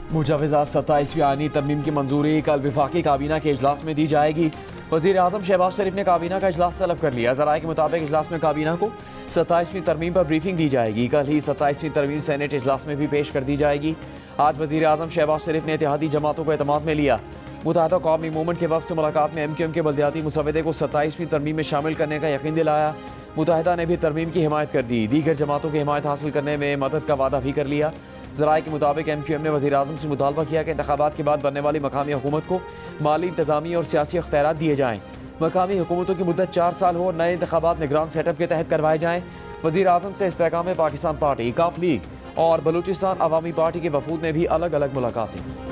मुजवज़ात 27वीं आईनी तरमीम की मंजूरी कल वफाकी काबीना के इजलास में दी जाएगी। वज़ीर आज़म शहबाज शरीफ ने काबीना का इजलास तलब कर लिया। ज़राए के मुताबिक इजलास में काबीना को 27वीं तरमीम पर ब्रीफिंग दी जाएगी। कल ही 27वीं तरमीम सेनेट इजलास में भी पेश कर दी जाएगी। आज वज़ीर आज़म शहबाज शरीफ ने इत्तेहादी जमातों को एतमाद में लिया। मुत्तहिदा कौमी मूवमेंट के वफ़द से मुलाकात में MQM के बल्दियाती मुसवदे को 27वीं तरमीम में शामिल करने का यकीन दिलाया। मुत्तहिदा ने भी तरमीम की हिमायत कर दी। दीगर जमातों की हिमायत हासिल करने में मदद का वादा भी कर लिया। ज़राए के मुताबिक MQM ने वज़ीर आज़म से मुतालबा किया कि इंतखाबात के बाद बनने वाली मकामी हुकूमत को माली, इंतज़ामी और सियासी अख्तियारात दिए जाएँ। मकामी हुकूमतों की मुद्दत 4 साल हो और नए इंतखाबात निगरान सेटअप के तहत करवाए जाएँ। वज़ीर आज़म से इस्तेहकाम पाकिस्तान पार्टी, काफ लीग और बलूचिस्तान अवामी पार्टी के वफूद ने भी अलग अलग मुलाकातें की।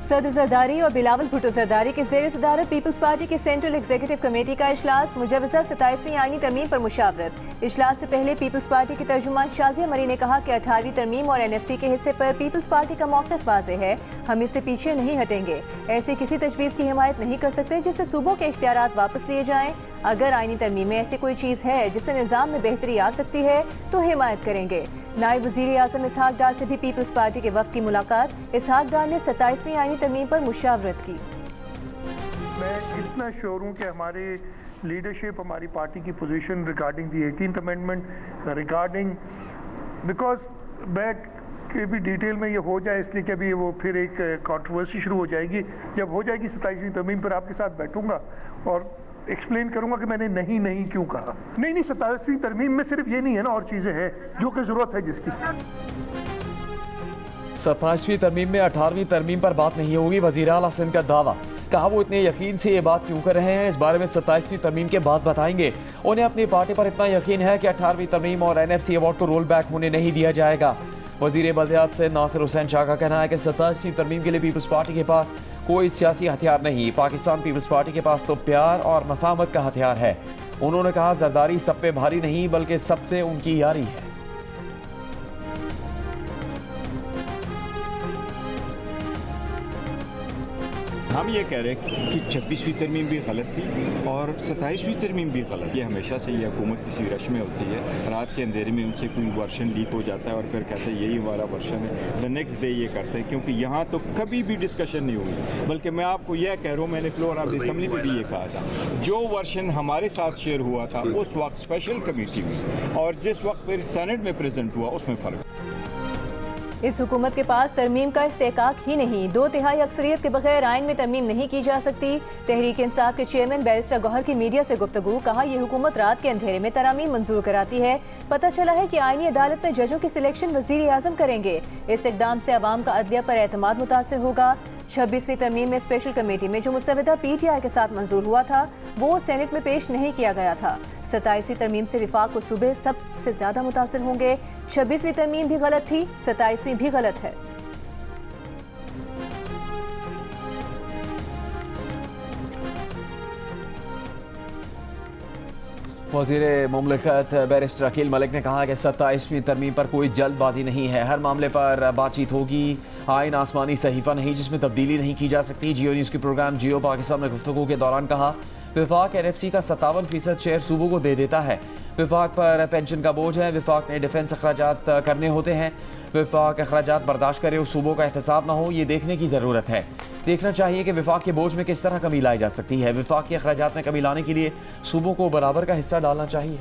सदर जरदारी और बिलावल भुट्टो जरदारी के ज़ेर सदारत पीपल्स पार्टी की सेंट्रल एग्जीक्यूटिव कमेटी का इजलास। मुजवज़ा 27वीं आईनी तरमीम पर मुशावरत। इजलास से पहले पीपल्स पार्टी की तर्जुमान शाजिया मरी ने कहा कि 18वीं तरमीम और NFC के हिस्से पर पीपल्स पार्टी का मौक़िफ़ वाज़ेह है। हम इससे पीछे नहीं हटेंगे। ऐसी किसी तजवीज़ की हिमायत नहीं कर सकते जिससे सूबों के इख्तियारात वापस लिए जाएँ। अगर आईनी तरमीम में ऐसी कोई चीज़ है जिससे निज़ाम में बेहतरी आ सकती है तो हिमायत करेंगे। नायब वज़ीर आज़म इसहाक डार से भी पीपल्स पार्टी के वफ़द की मुलाकात। इसहाक डार ने 27वीं आईनी तरमीम पर मुशावरत की। मैं इतना श्योर हूँ कि हमारे लीडरशिप, हमारी पार्टी की position regarding the 18th amendment, regarding because बैठ के भी डिटेल में ये हो जाए, इसलिए कि अभी वो फिर एक कंट्रोवर्सी शुरू हो जाएगी। जब हो जाएगी 27वीं तरमीम पर आपके साथ बैठूंगा और एक्सप्लेन करूंगा कि मैंने नहीं क्यों कहा। नहीं 27वीं तरमीम में सिर्फ ये नहीं है ना, और चीज़ें हैं जो कि ज़रूरत है जिसकी। 27वीं तरमीम में 18वीं तरमीम पर बात नहीं होगी, वज़ीर आला सिंध का दावा। कहा वो इतने यकीन से ये बात क्यों कर रहे हैं, इस बारे में 27वीं तरमीम के बाद बताएंगे। उन्हें अपनी पार्टी पर इतना यकीन है कि 18वीं तरमीम और NFC अवार्ड को रोल बैक होने नहीं दिया जाएगा। वज़ीर बल्दियात से नासिर हुसैन शाह का कहना है कि 27वीं तरमीम के लिए पीपल्स पार्टी के पास कोई सियासी हथियार नहीं। पाकिस्तान पीपल्स पार्टी के पास तो प्यार और मफाहमत का हथियार है। उन्होंने कहा जरदारी सब पे भारी नहीं बल्कि सबसे उनकी यारी है। हम ये कह रहे हैं कि 26वीं तरमीम भी गलत थी और 27वीं तरमीम भी गलत। ये हमेशा से ये हुकूमत किसी रश में होती है, रात के अंधेरे में उनसे कोई वर्शन लीक हो जाता है और फिर कहते हैं यही हमारा वर्शन है। द नेक्स्ट डे ये करते हैं, क्योंकि यहाँ तो कभी भी डिस्कशन नहीं हुई। बल्कि मैं आपको यह कह रहा हूँ, मैंने फ्लोर ऑफ असेंबली में भी ये कहा था, जो वर्शन हमारे साथ शेयर हुआ था उस वक्त स्पेशल कमेटी में और जिस वक्त फिर सेनेट में प्रेजेंट हुआ उसमें फ़र्क। इस हुकूमत के पास तरमीम का इस्तेहकाक ही नहीं। 2/3 अक्सरियत के बगैर आइन में तरमीम नहीं की जा सकती। तहरीक इंसाफ के चेयरमैन बैरिस्टर गौहर की मीडिया से गुफ्तगू। कहा यह हुकूमत रात के अंधेरे में तरामीम मंजूर कराती है। पता चला है कि आईनी अदालत में जजों की सिलेक्शन वज़ीर आज़म करेंगे। इस इकदाम से अवाम का अदलिया पर एतमाद मुतासर होगा। 26वीं तरमीम में स्पेशल कमेटी में जो मुसवदा PTI के साथ मंजूर हुआ था वो सेनेट में पेश नहीं किया गया था। 27वीं तरमीम से विफाक को सूबे सबसे ज्यादा मुतासर होंगे। 26वीं तरमीम भी गलत थी, 27वीं भी गलत है। वज़ीर मुमलिकत बैरिस्टर अकील मलिक ने कहा कि 27वीं तरमीम पर कोई जल्दबाजी नहीं है, हर मामले पर बातचीत होगी। आइन आसमानी सहीफ़ा नहीं जिसमें तब्दीली नहीं की जा सकती। जियो न्यूज़ के प्रोग्राम जियो पाकिस्तान में गुफ्तगू के दौरान कहा विफाक NFC का 57% शेयर सूबों को दे देता है। विफाक पर पेंशन का बोझ है, विफाक ने डिफेंस अखराजात करने होते हैं। विफाक अखराजात बर्दाश्त करे और सूबों का एहतसाब ना हो, ये देखने की ज़रूरत है। देखना चाहिए कि विफाक के बोझ में किस तरह कमी लाई जा सकती है। विफाक के अखराजात में कमी लाने के लिए सूबों को बराबर का हिस्सा डालना चाहिए।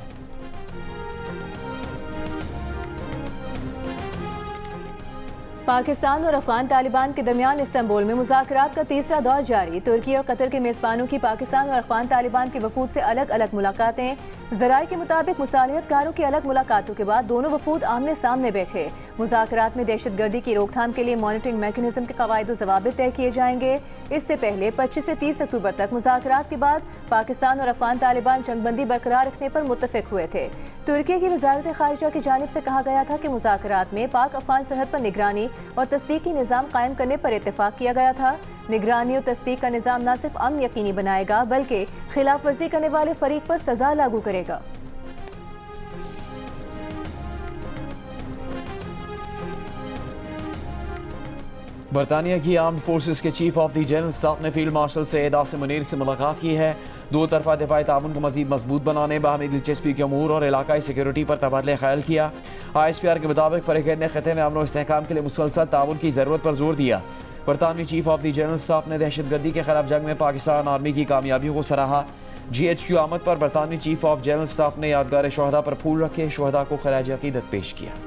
पाकिस्तान और अफगान तालिबान के दरमियान इस्तांबुल में मुज़ाकरात का तीसरा दौर जारी। तुर्की और कतर के मेज़बानों की पाकिस्तान और अफगान तालिबान के वफूद से अलग अलग मुलाकातें। ज़राए के मुताबिक मुसालिहतकारों की अलग मुलाकातों के बाद दोनों वफूद आमने सामने बैठे। मुज़ाकरात में दहशतगर्दी की रोकथाम के लिए मॉनिटरिंग मैकेनिज्म के कवायद ज़वाबित तय किए जाएंगे। इससे पहले 25 से 30 अक्टूबर तक मुज़ाकरात के बाद पाकिस्तान और अफगान तालिबान जंगबंदी बरकरार रखने पर मुत्तफिक हुए थे। तुर्की की वज़ारत ख़ारिजा की जानिब से कहा गया था कि मुज़ाकरात में पाक अफगान सरहद पर निगरानी और तस्दीकी निज़ाम कायम करने पर इत्तेफाक किया गया था। निगरानी और तस्दीक का निज़ाम न सिर्फ अमन यकीनी बनाएगा बल्कि खिलाफ वर्जी करने वाले फरीक पर सजा लागू करेगा। बरतानिया की आर्म्ड फोर्सेस के chief of the general staff ने फील्ड मार्शल सैयद आसिम मुनीर से मुलाकात की है। दो तरफा दिफाई ताउन को मजीद मजबूत बनाने, बाहमी दिलचस्पी के अमूर और इलाकाई सिक्योरिटी पर तबादला ख्याल किया। ISPR के मुताबिक फरीकैन ने खिते में अमन और इस्तेहकाम के लिए मुसलसल ताउन की ज़रूरत पर जोर दिया। बरतानवी chief of the general staff ने दहशतगर्दी के खिलाफ जंग में पाकिस्तान आर्मी की कामयाबियों को सराहा। GHQ आमद पर बरतानवी चीफ ऑफ जनरल स्टाफ ने यादगार शहदा पर फूल रखे, शहदा को खराज अकीदत पेश किया।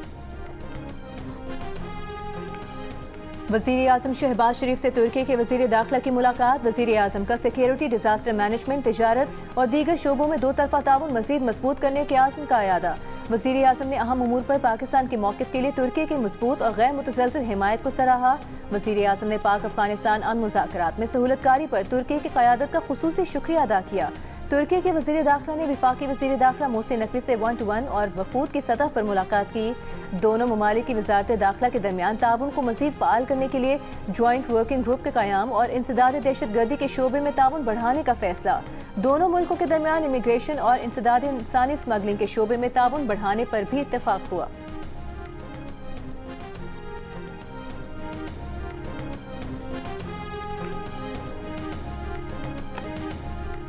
वज़ीर आज़म शहबाज शरीफ से तुर्की के वज़ीर दाखिला की मुलाकात। वज़ीर आज़म का सिक्योरिटी, डिजास्टर मैनेजमेंट, तिजारत और दीगर शोबों में दो तरफा ताउन मज़ीद मजबूत करने के आज़म का अयादा। वज़ीर आज़म ने अहम उमूर पर पाकिस्तान के मौक़िफ़ के लिए तुर्की की मजबूत और गैर मुतसलसल हिमायत को सराहा। वज़ीर आज़म ने पाक अफगानिस्तान अमन मुज़ाकरात में सहूलतकारी पर तुर्की की क़यादत का खुसूसी शुक्रिया अदा किया। तुर्की के वज़ीर दाखिला ने वफाकी वज़ीर दाखिला मोहसिन नकवी से 1-to-1 और वफूद की सतह पर मुलाकात की। दोनों ममालिक की वज़ारत दाखिला के दरमियान ताउन को मज़ीद फ़ाल करने के लिए जॉइंट वर्किंग ग्रुप के क़याम और इंसदाद दहशतगर्दी के शोबे में ताउन बढ़ाने का फैसला। दोनों मुल्कों के दरमियान इमिग्रेशन और इंसदाद इंसानी स्मगलिंग के शोबे में ताउन बढ़ाने पर भी इत्तफाक हुआ।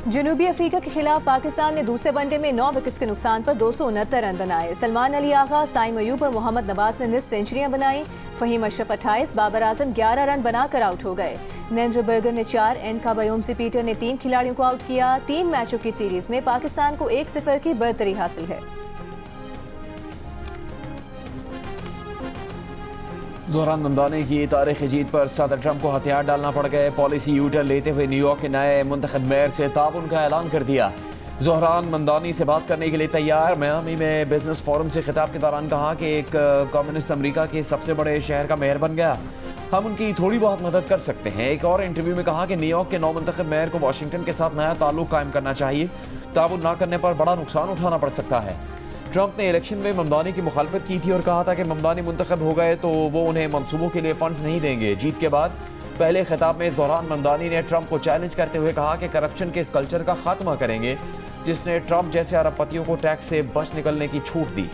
जनूबी अफ्रीका के खिलाफ पाकिस्तान ने दूसरे वनडे में 9 विकेट्स के नुकसान पर 269 रन बनाए। सलमान अली आगा, साइम अयूब और मोहम्मद नवाज ने निस्फ सेंचुरियां बनाई। फहीम अशरफ 28, बाबर आजम 11 रन बनाकर आउट हो गए। नरेंद्र बर्गर ने 4, एनका बयोमसी पीटर ने 3 खिलाड़ियों को आउट किया। 3 मैचों की सीरीज में पाकिस्तान को 1-0 की बरतरी हासिल है। ज़ोहरान ममदानी की तारीखी जीत पर सदर ट्रंप को हथियार डालना पड़ गए। पॉलिसी यूटर्न लेते हुए न्यूयॉर्क के नए मुंतखब मेयर से ताउन का ऐलान कर दिया। ज़ोहरान ममदानी से बात करने के लिए तैयार। मियामी में बिजनेस फोरम से खिताब के दौरान कहा कि एक कम्युनिस्ट अमेरिका के सबसे बड़े शहर का मेयर बन गया, हम उनकी थोड़ी बहुत मदद कर सकते हैं। एक और इंटरव्यू में कहा कि न्यूयॉर्क के नौ मुंतखब मेयर को वाशिंगटन के साथ नया ताल्लुक कायम करना चाहिए, ताउन ना करने पर बड़ा नुकसान उठाना पड़ सकता है। ट्रंप ने इलेक्शन में ममदानी की मुखालफत की थी और कहा था कि ममदानी मुंतखब हो गए तो वो उन्हें मंसूबों के लिए फंड्स नहीं देंगे। जीत के बाद पहले खिताब में ज़ोहरान ममदानी ने ट्रंप को चैलेंज करते हुए कहा कि करप्शन के इस कल्चर का खात्मा करेंगे जिसने ट्रंप जैसे अरबपतियों को टैक्स से बच निकलने की छूट दी।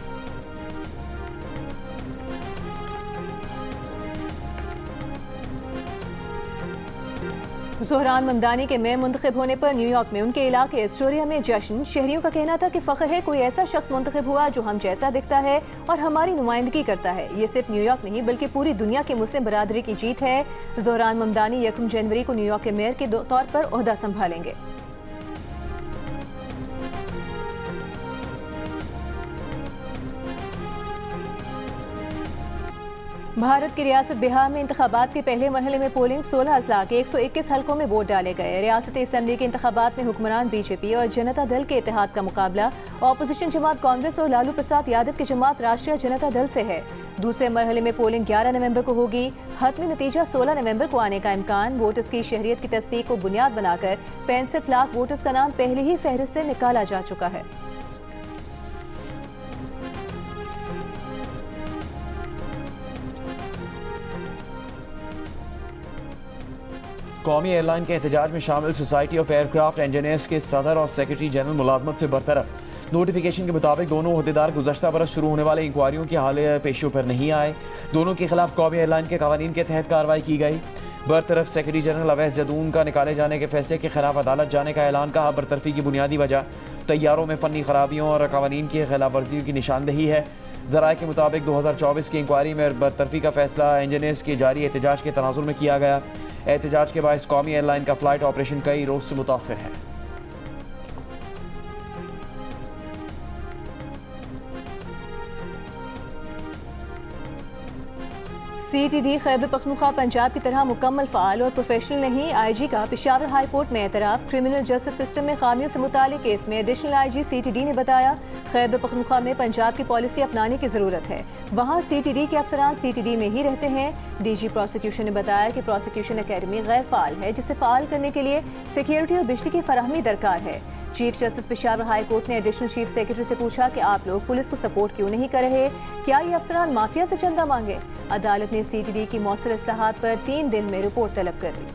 ज़ोहरान ममदानी के मेयर मुंतखब होने पर न्यूयॉर्क में उनके इलाके एस्टोरिया में जश्न। शहरियों का कहना था कि फ़ख्र है कोई ऐसा शख्स मुंतखब हुआ जो हम जैसा दिखता है और हमारी नुमाइंदगी करता है। ये सिर्फ न्यूयॉर्क नहीं बल्कि पूरी दुनिया की मुस्लिम बरादरी की जीत है। ज़ोहरान ममदानी 1 जनवरी को न्यूयॉर्क के मेयर के तौर पर ओहदा संभालेंगे। भारत की रियासत बिहार में इंतखाबात के पहले मरहले में पोलिंग 16 अजला के 121 हलकों में वोट डाले गए। रियासती असम्बली के इंतखाबात में हुक्मरान बीजेपी और जनता दल के इत्तेहाद का मुकाबला अपोजिशन जमात कांग्रेस और लालू प्रसाद यादव की जमात राष्ट्रीय जनता दल से है। दूसरे मरहले में पोलिंग 11 नवंबर को होगी। हतमी नतीजा 16 नवंबर को आने का इम्कान। वोटर्स की शहरियत की तस्दीक को बुनियाद बनाकर 65 लाख वोटर्स का नाम पहले ही फहरिस्त से निकाला जा चुका है। कौमी एयरलाइन के एहतजाज में शामिल सोसाइटी ऑफ एयरक्राफ्ट इंजीनियर्स के सदर और सेक्रेटरी जनरल मुलाजमत से बरतरफ। नोटिफिकेशन के मुताबिक दोनों अहदेदार गुज़श्ता बरस शुरू होने वाले इंक्वायरियों की हाल पेशियों पर नहीं आए। दोनों के खिलाफ कौमी एयरलाइन के कवानीन के तहत कार्रवाई की गई। बरतरफ सेक्रेटरी जनरल अवैस जदून का निकाले जाने के फैसले के खिलाफ अदालत जाने का ऐलान। कहा बरतरफी की बुनियादी वजह तैयारों में फ़नी खराबियों और कवानीन की खिलाफ वर्जियों की निशानदही है। ज़राए के मुताबिक 2024 की इंक्वायरी में बरतरफी का फैसला इंजीनियर्स के जारी एहतजाज के तनाजुर में किया गया। एहतजाज के बायस कौमी एयरलाइन का फ़्लाइट ऑपरेशन कई रोज़ से मुतासर है। CTD खैबर पख्तूनख्वा पंजाब की तरह मुकम्मल फ़ाल और प्रोफेशनल नहीं। IG का पेशावर हाई कोर्ट में एतराफ़। क्रिमिनल जस्टिस सिस्टम में खामियों से मुतालिक केस में एडिशनल IG CTD ने बताया खैबर पख्तूनख्वा में पंजाब की पॉलिसी अपनाने की ज़रूरत है। वहाँ CTD के अफसरान CTD में ही रहते हैं। DG प्रोसिक्यूशन ने बताया कि प्रोसिक्यूशन अकेडमी गैर फ़ाल है जिसे फ़ाल करने के लिए सिक्योरिटी और बिजली की फराहमी दरकार है। Chief justice Peshawar high court ने एडिशनल चीफ सेक्रेटरी से पूछा कि आप लोग पुलिस को सपोर्ट क्यों नहीं कर रहे, क्या ये अफसरान माफिया से चंदा मांगे। अदालत ने CTD की मौसर इस्लाहात पर 3 दिन में रिपोर्ट तलब कर दी।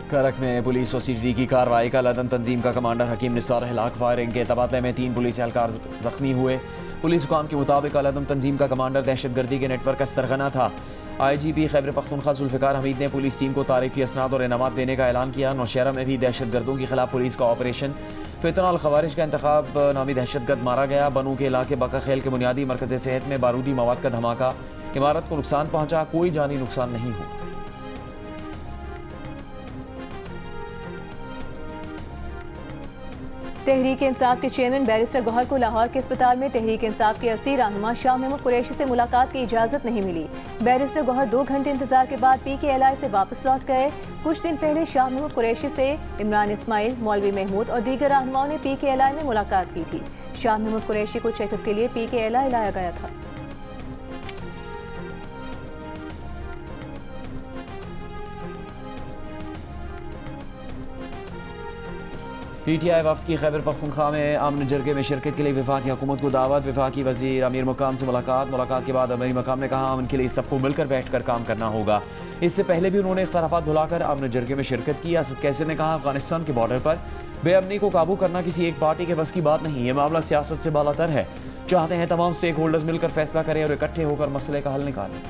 करक में पुलिस और CTD की कार्रवाई का लदन तंजीम का कमांडर हकीम निसार हिलाक, फायरिंग के तबादले में 3 पुलिस एहलकार जख्मी हुए। पुलिस हुकाम के मुताबिक अलदम तंजीम का कमांडर दहशतगर्दी के नेटवर्क का सरगना था। IGP खैबर पख्तूनख्वा जुल्फ़िकार हमीद ने पुलिस टीम को तारीफी असनाद और इनामात देने का ऐलान किया। नौशहरा में भी दहशतगर्दों के खिलाफ पुलिस का ऑपरेशन फितना अल खवारिज का इंतखाब नामी दहशतगर्द मारा गया। बनू के इलाके बका खेल के बुनियादी मरकज़ सेहत में बारूदी मवाद का धमाका, इमारत को नुकसान पहुंचा, कोई जानी नुकसान नहीं हुआ। तहरीक इंसाफ के चेयरमैन बैरिस्टर गौहर को लाहौर के अस्पताल में तहरीक इंसाफ के असीर रहनुमा शाह महमूद कुरैशी से मुलाकात की इजाज़त नहीं मिली। बैरिस्टर गौहर 2 घंटे इंतजार के बाद PKLI से वापस लौट गए। कुछ दिन पहले शाह महमूद कुरैशी से इमरान इस्माइल, मौलवी महमूद और दीगर रहनुमाओं ने PKLI में मुलाकात की थी। शाह महमूद कुरैशी को चेकअप के लिए PKLI लाया गया था। PTI वफ्द की खैबर पख्तूनख्वा में अमन जरगे में शिरकत के लिए वफाकी हुकूमत को दावत। वफाकी वजीर अमीर मुकाम से मुलाकात के बाद अमीर मुकाम ने कहा अमन के लिए सबको मिलकर बैठकर काम करना होगा। इससे पहले भी उन्होंने इख्तलाफात भुलाकर अमन जरगे में शिरकत की। असद कैसर ने कहा अफगानिस्तान के बॉर्डर पर बेअमनी को काबू करना किसी एक पार्टी के बस की बात नहीं, ये मामला सियासत से बालातर है। चाहते हैं तमाम स्टेक होल्डर्स मिलकर फैसला करें और इकट्ठे होकर मसले का हल निकालें।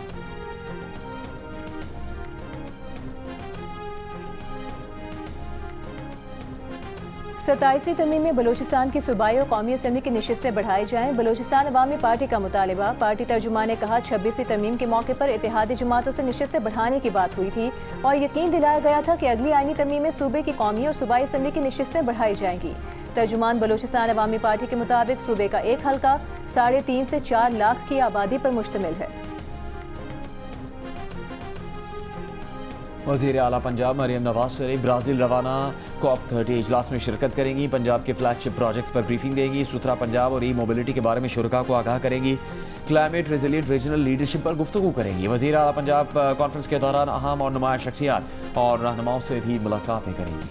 27वीं तरमीम में बलूचिस्तान की सूबाई और कौमी असम्बली की नशिस्तें बढ़ाई जाएं। बलूचिस्तान अवामी पार्टी का मुतालिबा। पार्टी तर्जुमान ने कहा 26वीं तरमीम के मौके पर इत्तेहादी जमातों से नशिस्तें बढ़ाने की बात हुई थी और यकीन दिलाया गया था कि अगली आईनी तरमीम में सूबे की कौमी और सूबाई असम्बली की नशिस्तें बढ़ाई जाएंगी। तर्जुमान बलूचिस्तान अवामी पार्टी के मुताबिक सूबे का एक हल्का 3.5 से 4 लाख की आबादी पर मुश्तमिल है। वज़ीर आला पंजाब मरियम नवाज शरीफ ब्राज़ील रवाना COP30 इजलास में शिरकत करेंगी। पंजाब के फ्लैगशिप प्रोजेक्ट्स पर ब्रीफिंग देंगी। सुथरा पंजाब और ई-मोबिलिटी के बारे में शुरका को आगाह करेंगी। क्लाइमेट रेजिलिएंट रीजनल लीडरशिप पर गुफ्तगू करेंगी। वज़ीर आला पंजाब कॉन्फ्रेंस के दौरान अहम और नुमाया शख्सियात और रहनुमाओं से भी मुलाकातें करेंगी।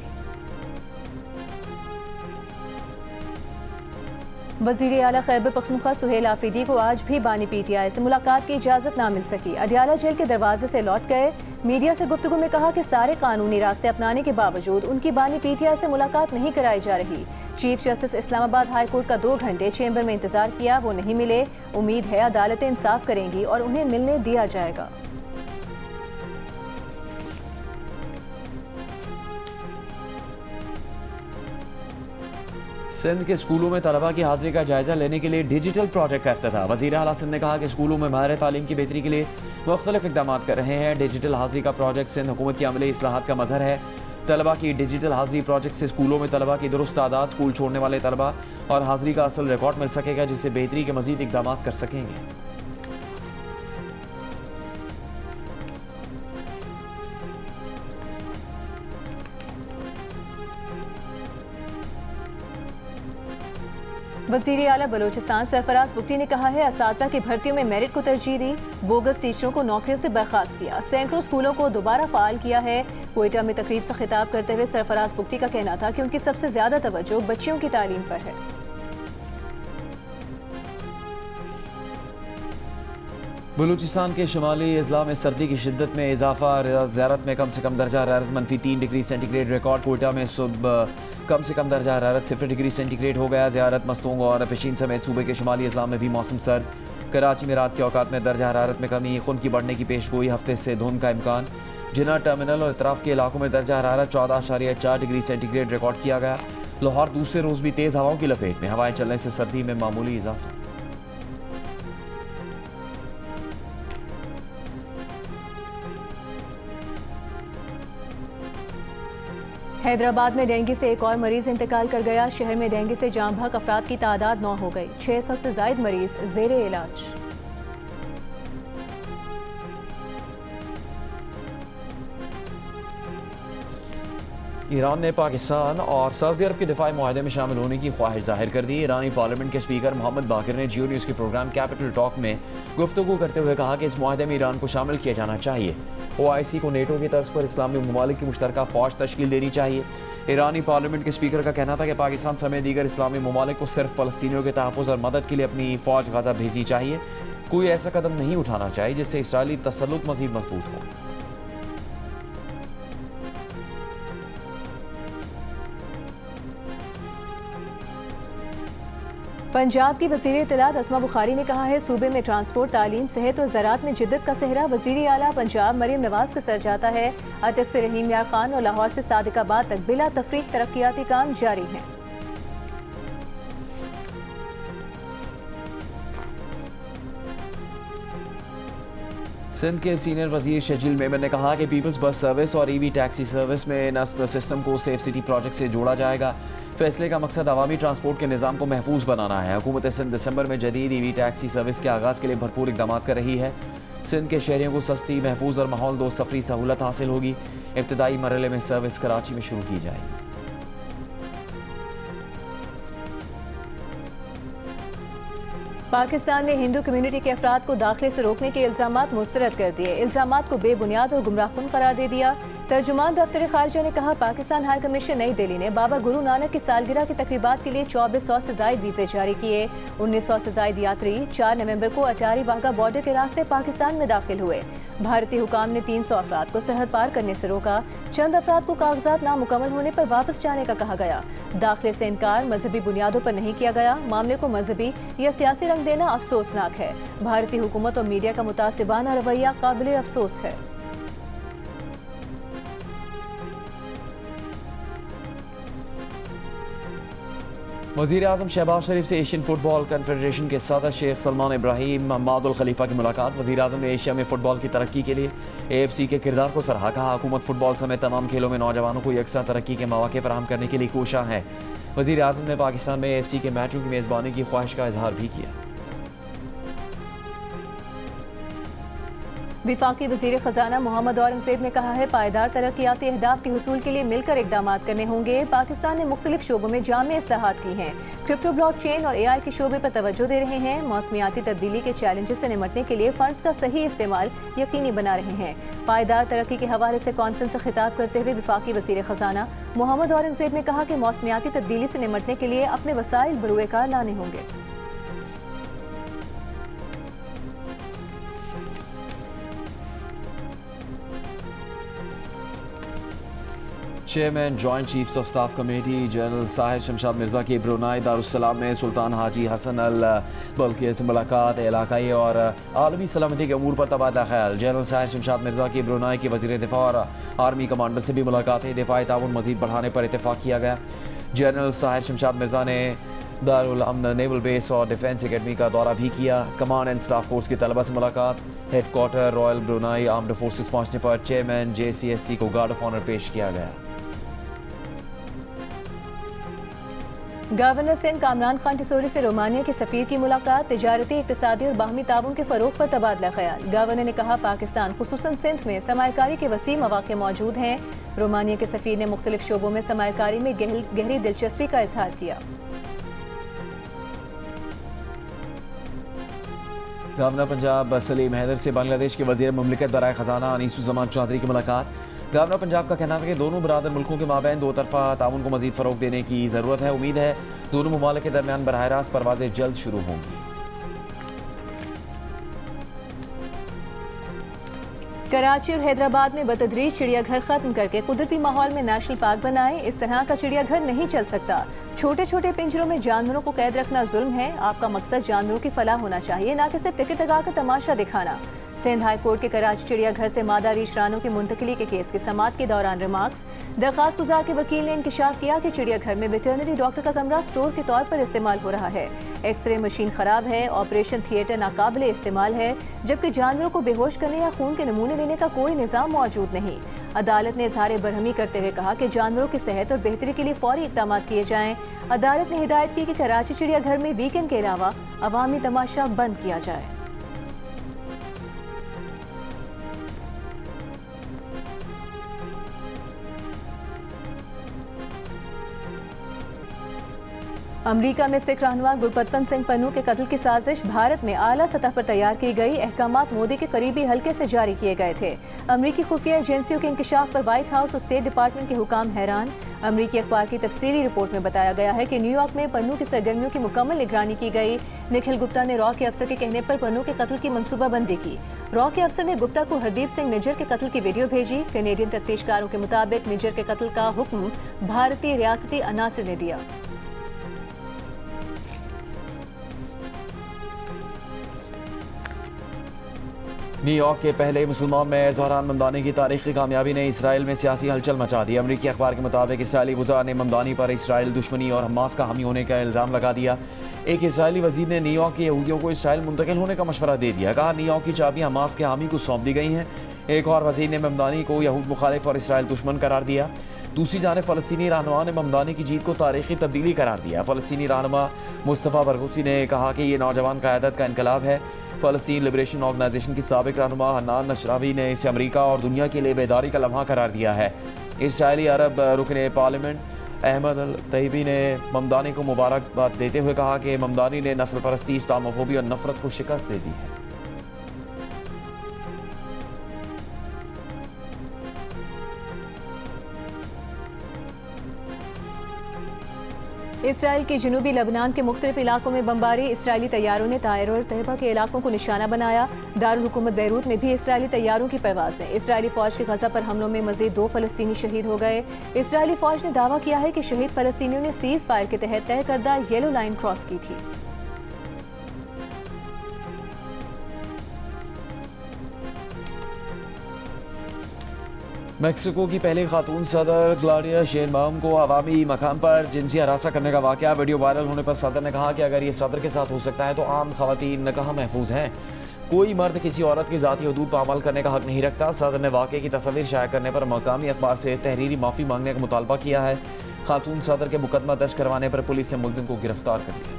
वज़ीर आला खैबर पख्तूनख्वा सुहेल आफरीदी को आज भी बानी PTI से मुलाकात की इजाज़त ना मिल सकी। अडियाला जेल के दरवाजे से लौट गए। मीडिया से गुफ्तगू में कहा कि सारे कानूनी रास्ते अपनाने के बावजूद उनकी बानी PTI से मुलाकात नहीं कराई जा रही। Chief justice Islamabad high court का 2 घंटे चेंबर में इंतजार किया, वो नहीं मिले। उम्मीद है अदालतें इंसाफ करेंगी और उन्हें मिलने दिया जाएगा। सिंध के स्कूलों में तलबा की हाजिरी का जायजा लेने के लिए डिजिटल प्रोजेक्ट का इफ्तिताह। वज़ीर आला सिंध ने कहा कि स्कूलों में माहिर तालीम की बेहतरी के लिए मुख्तलिफ इक़दाम कर रहे हैं। डिजिटल हाजिरी का प्रोजेक्ट सिंध हुकूमत की अमली इस्लाहात का मज़हर है। तलबा की डिजिटल हाजिरी प्रोजेक्ट से स्कूलों में तलबा की दुरुस्त तादाद, स्कूल छोड़ने वाले तलबा और हाजिरी का असल रिकॉर्ड मिल सकेगा, जिससे बेहतरी के मज़ीद इक़दाम कर सकेंगे। वज़ीर आला बलूचिस्तान सरफराज बुगटी ने कहा है असातिज़ा की भर्तियों में मेरिट को तरजीह दी, बोगस टीचरों को नौकरियों से बर्खास्त किया, सैकड़ों स्कूलों को दोबारा फ़ाल किया है। क्वेटा में तकरीब से खिताब करते हुए सरफराज बुगटी का कहना था कि उनकी सबसे ज़्यादा तवज्जो बच्चियों की तालीम पर है। बलूचिस्तान के शुमाली अजला में सर्दी की शिद्दत में इजाफा। ज़ियारत में कम से कम दर्जा हरारत -3 डिग्री सेंटीग्रेड रिकॉर्ड। कोयटा में सुबह कम से कम दर्जा हरारत 0 डिग्री सेंटीग्रेड हो गया। ज़ियारत, मस्तूंग और पेशीन समेत सूबे के शुमाली अजला में भी मौसम सर्द। कराची में रात के औकात में दर्जा हरारत में कमी, खुन की बढ़ने की पेशगोई, हफ्ते से धुंध का इम्कान। जिना टर्मिनल और इतराफ़ के इलाकों में दर्जा हरारत 14.4 डिग्री सेंटीग्रेड रिकॉर्ड किया गया। लाहौर दूसरे रोज़ भी तेज़ हवाओं की लपेट में, हवाएं चलने से सर्दी में मामूली इजाफा। हैदराबाद में डेंगू से एक और मरीज इंतकाल कर गया। शहर में डेंगू से जाम बहक अफराद की तादाद 9 हो गई। 600 से ज़ायद मरीज ज़ेरे इलाज। ईरान ने पाकिस्तान और सऊदी अरब के दिफाई मुआहदे में शामिल होने की ख्वाहिश जाहिर कर दी। ईरानी पार्लियामेंट के स्पीकर मोहम्मद बाकिर ने जियो न्यूज़ के प्रोग्राम कैपिटल टॉक में गुफ्तगू करते हुए कहा कि इस मुआहदे में ईरान को शामिल किया जाना चाहिए। OIC को नेटो की तर्ज पर इस्लामी ममालिक की मुश्तरका फ़ौज तश्कील देनी चाहिए। ईरानी पार्लियामेंट के स्पीकर का कहना था कि पाकिस्तान समेत दीगर इस्लामी ममालिक को सिर्फ फ़लस्तीनियों के तहफ़्फ़ुज़ और मदद के लिए अपनी फ़ौज गज़ा भेजनी चाहिए। कोई ऐसा कदम नहीं उठाना चाहिए जिससे इसराइली तसल्लुत मज़ीद मजबूत हो। पंजाब की वज़ीर इत्तलात अस्मा बुखारी ने कहा है सूबे में ट्रांसपोर्ट, तालीम, सेहत और ज़राअत में जिद्दत का सेहरा वज़ीर आला पंजाब मरीम नवाज के सर जाता है। अटक से रहीम यार खान और लाहौर से सादिकाबाद तक बिला तफरीक तरक्याती काम जारी हैं। सिंध के सीनियर वजीर शजील मेमन ने कहा कि पीपल्स बस सर्विस और ईवी टैक्सी सर्विस में नस्ब सिस्टम को सेफ सिटी प्रोजेक्ट से जोड़ा जाएगा। फैसले का मकसद अवामी ट्रांसपोर्ट के निज़ाम को महफूज बनाना है। हुकूमत सिंध दिसंबर में जदीद ईवी टैक्सी सर्विस के आगाज़ के लिए भरपूर इक़दाम कर रही है। सिंध के शहरियों को सस्ती, महफूज और माहौल दोस्त तफरी सहूलत हासिल होगी। इब्तदाई मरहले में सर्विस कराची में शुरू की जाएगी। पाकिस्तान ने हिंदू कम्युनिटी के अफराद को दाखिले से रोकने के इल्ज़ामात मुस्तरद कर दिए। इल्ज़ामात को बेबुनियाद और गुमराहकुन करार दे दिया। तर्जुमान दफ्तर खारजा ने कहा पाकिस्तान हाई कमीशन नई दिल्ली ने बाबा गुरु नानक की सालगिरह की तकरीबात के लिए 2400 से ज़ायद वीज़े जारी किए। 1900 से ज़ायद यात्री 4 नवंबर को अटारी वाघा बॉर्डर के रास्ते पाकिस्तान में दाखिल हुए। भारतीय हुकाम ने 300 अफराद को सरहद पार करने से रोका। चंद अफराद को कागजात नामुकम्मल होने पर वापस जाने का कहा गया। दाखिले से इनकार मजहबी बुनियादों पर नहीं किया गया। मामले को मजहबी या सियासी रंग देना अफसोसनाक है। भारतीय हुकूमत और मीडिया का मुतासिबाना रवैया काबिल अफसोस है। वज़ीर आज़म शहबाज शरीफ से एशियन फुटबॉल कन्फेडरेशन के सदर शेख सलमान इब्राहिम हम्मादुल खलीफा की मुलाकात। वज़ीर आज़म ने एशिया में फुटबॉल की तरक्की के लिए AFC के किरदार को सराहा। कहा हुकूमत फुटबॉल समेत तमाम खेलों में नौजवानों को यकसा तरक्की के मौके फराहम करने के लिए कोशां है। वज़ीर आज़म ने पाकिस्तान में AFC के मैचों की मेज़बानी की ख्वाहिश का इजहार भी किया। विफाकी वज़ीर ख़जाना मोहम्मद औरंगज़ेब ने कहा है पायदार तरक्याती अहदाफ के हुसूल के लिए मिलकर इक़दाम करने होंगे। पाकिस्तान ने मुख्तलिफ शोबों में जामे इस्लाहात की हैं। क्रिप्टो, ब्लॉकचेन और AI के शोबे पर तवज्जो दे रहे हैं। मौसमियाती तब्दीली के चैलेंजेस से निमटने के लिए फ़ंड्स का सही इस्तेमाल यकीनी बना रहे हैं। पायदार तरक्की के हवाले से कॉन्फ्रेंस से खिताब करते हुए विफाकी वज़ीर ख़जाना मोहम्मद औरंगज़ेब ने कहा कि मौसमियाती तब्दीली से निमटने के लिए अपने वसाइल बरूए कार लाने होंगे। Chairman joint chiefs of staff committee general Sahir Shamshad Mirza की ब्रुनाई दारुस्सलाम में सुल्तान हाजी हसन अल बल्किया से मुलाकात। इलाकाई और आलमी सलामती के अमूर पर तबादला ख्याल। जनरल साहिर शमशाद मिर्ज़ा की ब्रुनाई के वज़ीर दिफा और आर्मी कमांडर से भी मुलाकातें। दिफाई ताउन मज़ीद बढ़ाने पर इत्तेफाक किया गया। जनरल साहिर शमशाद मिर्ज़ा ने दारुल अमन नेवल बेस और डिफेंस एकेडमी का दौरा भी किया। कमांड एंड स्टाफ कोर्स के तलबा से मुलाकात। Headquarter royal Brunei armed forces पहुँचने पर चेयरमैन JCSC को गार्ड ऑफ ऑनर पेश किया गया। गवर्नर सिंध कामरान खान टिसोरी से रोमानिया के सफ़ीर की मुलाकात। तिजारती, इक़्तिसादी और बाहमी ताउन के फ़रोग़ पर तबादला ख्याल। गवर्नर ने कहा पाकिस्तान खुसूसन सिंध में सरमायाकारी के वसी मौक़े मौजूद हैं। रोमानिया के सफ़ीर ने मुख्तलिफ शोबों में सरमायाकारी में गहरी दिलचस्पी का इजहार किया। गवर्नर पंजाब सलीम हैदर से बांग्लादेश के वज़ीर मुमलिकत बराए ख़जाना अनीसुज़्ज़मान चौधरी की मुलाकात। गवर्नर पंजाब का कहना है कि दोनों बरादर मुल्कों के माबैन दो तरफ़ा ताउन को मज़ीद फ़रोग़ देने की ज़रूरत है। उम्मीद है दोनों ममालिक के दरमियान बराह रास्त परवाज़ें जल्द शुरू होंगी। कराची और हैदराबाद में बतदरीज चिड़ियाघर खत्म करके कुदरती माहौल में नेशनल पार्क बनाएं। इस तरह का चिड़ियाघर नहीं चल सकता। छोटे छोटे पिंजरों में जानवरों को कैद रखना जुल्म है। आपका मकसद जानवरों की फलाह होना चाहिए, ना कि सिर्फ टिकट लगाकर तमाशा दिखाना। सिंध हाई कोर्ट के कराची चिड़ियाघर से मादा रीछ रानों की मुंतकिली के केस की समाअत के दौरान रिमार्क्स। दरख्वास्त गुजार के वकील ने इंकशाफ किया कि चिड़ियाघर में वेटरनरी डॉक्टर का कमरा स्टोर के तौर पर इस्तेमाल हो रहा है। एक्सरे मशीन खराब है, ऑपरेशन थिएटर नाकाबिले इस्तेमाल है, जबकि जानवरों को बेहोश करने या खून के नमूने लेने का कोई निज़ाम मौजूद नहीं। अदालत ने इजहार बरहमी करते हुए कहा कि जानवरों की सेहत और बेहतरी के लिए फौरी इक़दाम किए जाएं। अदालत ने हिदायत की कि कराची चिड़ियाघर में वीकेंड के अलावा अवामी तमाशा बंद किया जाए। अमरीका में सिख रहनुमा गुरपतवंत सिंह पन्नू के कत्ल की साजिश भारत में आला सतह पर तैयार की गई। अहकामात मोदी के करीबी हल्के से जारी किए गए थे। अमरीकी खुफिया एजेंसियों के इंकशाफ पर व्हाइट हाउस और स्टेट डिपार्टमेंट के हुकाम हैरान। अमरीकी अखबार की तफसीली रिपोर्ट में बताया गया है कि न्यूयॉर्क में पन्नू की सरगर्मियों की मुकम्मल निगरानी की गई। निखिल गुप्ता ने रॉ के अफसर के कहने पर पन्नू के कत्ल की मनसूबाबंदी की। रॉ के अफसर ने गुप्ता को हरदीप सिंह निज्जर के कत्ल की वीडियो भेजी। कैनेडियन तफ्तीशकारों के मुताबिक निज्जर के कत्ल का हुक्म भारतीय रियासती अनासर ने दिया। न्यूयॉर्क के पहले मुसलमान में ज़हरान ममदानी की तारीखी कामयाबी ने इसराइल में सियासी हलचल मचा दी। अमरीकी अखबार के मुताबिक इसराइली वज़रा ने ममदानी पर इसराइल दुश्मनी और हमास का हामी होने का इल्ज़ाम लगा दिया। एक इसराइली वज़ीर ने न्यूयॉर्क के यहूदियों को इसराइल मुंतकिल होने का मशवरा दे दिया। कहा न्यूयॉर्क की चाबी हमास के हामी को सौंप दी गई हैं। एक और वज़ीर ने ममदानी को यहूद मुखालिफ और इसराइल दुश्मन करार दिया। दूसरी जानिब फ़लस्तीनी रहनुमा ने ममदानी की जीत को तारीखी तब्दीली करार दिया। फ़लस्तीनी रहनुमा मुस्तफ़ा बरगूसी ने कहा कि ये नौजवान क़यादत का इनकलाब है। फ़लस्तीन लिबरेशन ऑर्गेनाइजेशन की साबिक रहनुमा हन्नान नशरावी ने इसे अमरीका और दुनिया के लिए बेदारी का लम्हा करार दिया है। इसराइली अरब रुकन पार्लियामेंट अहमद अल तैयबी ने ममदानी को मुबारकबाद देते हुए कहा कि ममदानी ने नस्ल परस्ती, इस्लामोफोबी और नफरत को शिकस्त दे दी है। इसराइल के जनूबी लबनान के मुख्तलिफ इलाकों में बमबारी। इसराइली तैयारों ने तायर और तैयबा के इलाकों को निशाना बनाया। दारुल हुकूमत बैरूत में भी इसराइली तैयारों की परवाज़ है। इसराइली फ़ौज के गज़ा पर हमलों में मज़ीद 2 फ़लस्तीनी शहीद हो गए। इसराइली फ़ौज ने दावा किया है कि शहीद फ़लस्तीनियों ने सीज़ फायर के तहत तय करदा येलो लाइन क्रॉस की थी। मेक्सिको की पहली खातून सदर ग्लोरिया शेनबाउम को अवामी मकाम पर जिनसी हरासा करने का वाक़या वीडियो वायरल होने पर सदर ने कहा कि अगर ये सदर के साथ हो सकता है तो आम खवातीन कहाँ महफूज हैं। कोई मर्द किसी औरत की ज़ाती हदूद पर अमल करने का हक नहीं रखता। सदर ने वाक़े की तस्वीर शाया करने पर मकामी अखबार से तहरीरी माफ़ी मांगने का मुतालबा किया है। खातून सदर के मुकदमा दर्ज करवाने पर पुलिस ने मुलजिम को गिरफ्तार कर लिया।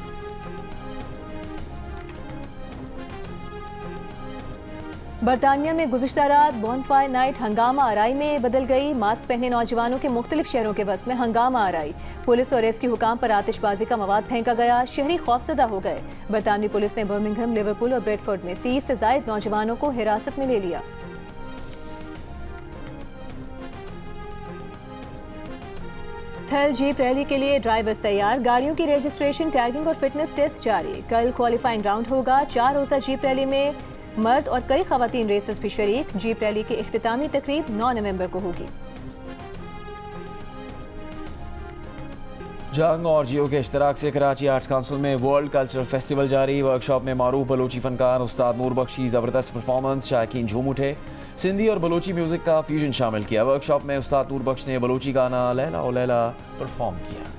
बरतानिया में गुज़िश्ता रात बॉनफायर नाइट हंगामा आराई में बदल गई। मास्क पहने नौजवानों के मुख्तलिफ शहरों के बस में हंगामा आराई। पुलिस और रेस्क्यू हुकाम पर आतिशबाजी का मवाद फेंका गया। शहरी खौफजदा हो गए। बरतानवी पुलिस ने बर्मिंघम, लिवरपूल और ब्रेडफोर्ड में 30 से ज़ायद नौजवानों को हिरासत में ले लिया। थल जीप रैली के लिए ड्राइवर्स तैयार। गाड़ियों की रजिस्ट्रेशन, टैगिंग और फिटनेस टेस्ट जारी। कल क्वालिफाइंग राउंड होगा। 4 रोज़ा जीप रैली में मर्द और कई खवातीन रेसर्स भी शरीक। जीप रैली की इख्तितामी तकरीब 9 नवंबर को होगी। जंग और जियो के इश्तराक से कराची आर्ट्स काउंसिल में वर्ल्ड कल्चरल फेस्टिवल जारी। वर्कशॉप में मारूफ बलोची फनकार उस्ताद नूर बख्शी ज़बरदस्त परफॉर्मेंस, शायकीन झूम उठे। सिंधी और बलोची म्यूज़िक का फ्यूजन शामिल किया। वर्कशॉप में उस्ताद नूर बख्श ने बलोची गाना लैला ओ लैला परफॉर्म किया।